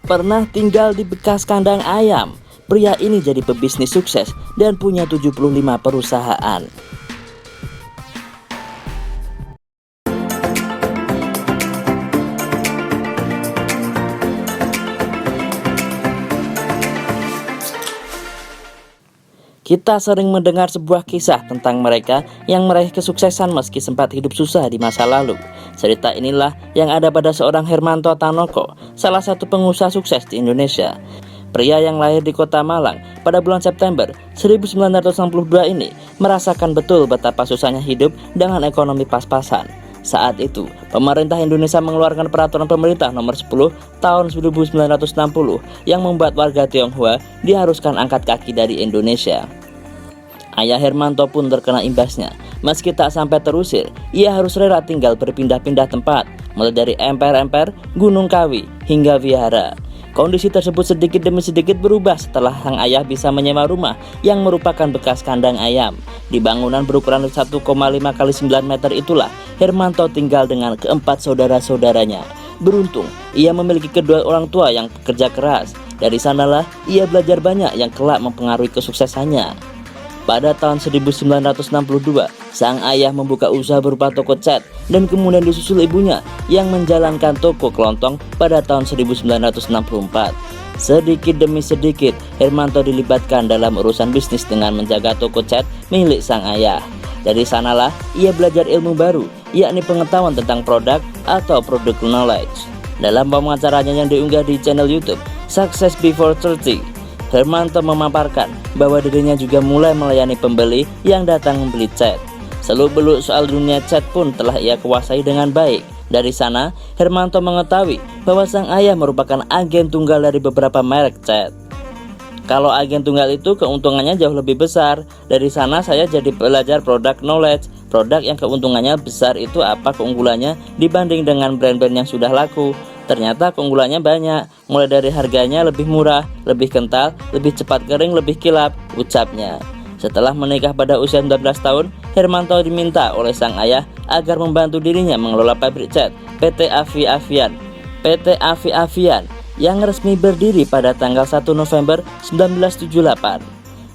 Pernah tinggal di bekas kandang ayam, pria ini jadi pebisnis sukses dan punya 75 perusahaan. Kita sering mendengar sebuah kisah tentang mereka yang meraih kesuksesan meski sempat hidup susah di masa lalu. Cerita inilah yang ada pada seorang Hermanto Tanoko, salah satu pengusaha sukses di Indonesia. Pria yang lahir di kota Malang pada bulan September 1962 ini merasakan betul betapa susahnya hidup dengan ekonomi pas-pasan. Saat itu, pemerintah Indonesia mengeluarkan peraturan pemerintah nomor 10 tahun 1960 yang membuat warga Tionghoa diharuskan angkat kaki dari Indonesia. Ayah Hermanto pun terkena imbasnya. Meski tak sampai terusir, ia harus rela tinggal berpindah-pindah tempat, mulai dari emper-emper, Gunung Kawi, hingga vihara. Kondisi tersebut sedikit demi sedikit berubah setelah sang ayah bisa menyewa rumah yang merupakan bekas kandang ayam. Di bangunan berukuran 1,5 x 9 meter itulah Hermanto tinggal dengan keempat saudara-saudaranya. Beruntung, ia memiliki kedua orang tua yang bekerja keras. Dari sanalah ia belajar banyak yang kelak mempengaruhi kesuksesannya. Pada tahun 1962, sang ayah membuka usaha berupa toko cat dan kemudian disusul ibunya yang menjalankan toko kelontong pada tahun 1964. Sedikit demi sedikit, Hermanto dilibatkan dalam urusan bisnis dengan menjaga toko cat milik sang ayah. Dari sanalah ia belajar ilmu baru, yakni pengetahuan tentang produk atau product knowledge. Dalam wawancaranya yang diunggah di channel YouTube Success Before 30, Hermanto memaparkan bahwa dirinya juga mulai melayani pembeli yang datang membeli cat. Seluk-beluk soal dunia cat pun telah ia kuasai dengan baik. Dari sana, Hermanto mengetahui bahwa sang ayah merupakan agen tunggal dari beberapa merek cat. Kalau agen tunggal itu keuntungannya jauh lebih besar. Dari sana saya jadi belajar product knowledge. Produk yang keuntungannya besar itu apa keunggulannya dibanding dengan brand-brand yang sudah laku. Ternyata keunggulannya banyak, mulai dari harganya lebih murah, lebih kental, lebih cepat kering, lebih kilap, ucapnya. Setelah menikah pada usia 19 tahun, Hermanto diminta oleh sang ayah agar membantu dirinya mengelola pabrik cat PT Avi Avian. PT Avi Avian yang resmi berdiri pada tanggal 1 November 1978.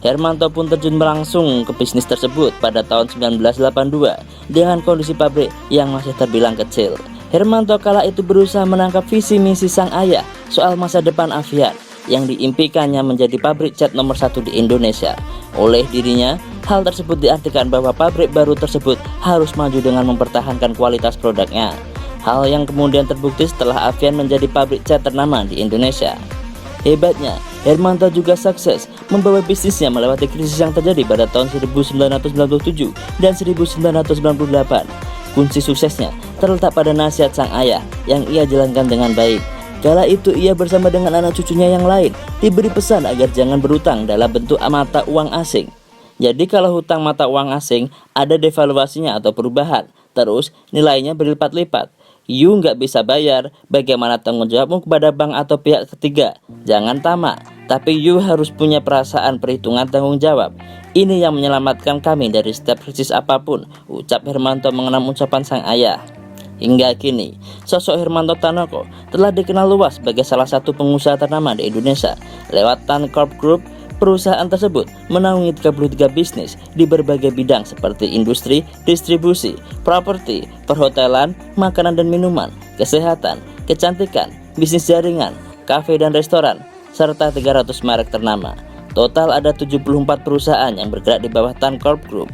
Hermanto pun terjun langsung ke bisnis tersebut pada tahun 1982 dengan kondisi pabrik yang masih terbilang kecil. Hermanto kala itu berusaha menangkap visi misi sang ayah soal masa depan Avian yang diimpikannya menjadi pabrik cat nomor 1 di Indonesia. Oleh dirinya, hal tersebut diartikan bahwa pabrik baru tersebut harus maju dengan mempertahankan kualitas produknya. Hal yang kemudian terbukti setelah Avian menjadi pabrik cat ternama di Indonesia. Hebatnya, Hermanto juga sukses membawa bisnisnya melewati krisis yang terjadi pada tahun 1997 dan 1998. Kunci suksesnya terletak pada nasihat sang ayah yang ia jalankan dengan baik. Kala itu ia bersama dengan anak cucunya yang lain diberi pesan agar jangan berutang dalam bentuk mata uang asing. Jadi kalau hutang mata uang asing ada devaluasinya atau perubahan, terus nilainya berlipat-lipat. You nggak bisa bayar, bagaimana tanggung jawabmu kepada bank atau pihak ketiga? Jangan tamak, tapi you harus punya perasaan perhitungan tanggung jawab. Ini yang menyelamatkan kami dari setiap krisis apapun, ucap Hermanto mengenang ucapan sang ayah. Hingga kini, sosok Hermanto Tanoko telah dikenal luas sebagai salah satu pengusaha ternama di Indonesia. Lewat Tancorp Group, perusahaan tersebut menaungi 33 bisnis di berbagai bidang seperti industri, distribusi, properti, perhotelan, makanan dan minuman, kesehatan, kecantikan, bisnis jaringan, kafe dan restoran, serta 300 merek ternama. Total ada 74 perusahaan yang bergerak di bawah Tancorp Group.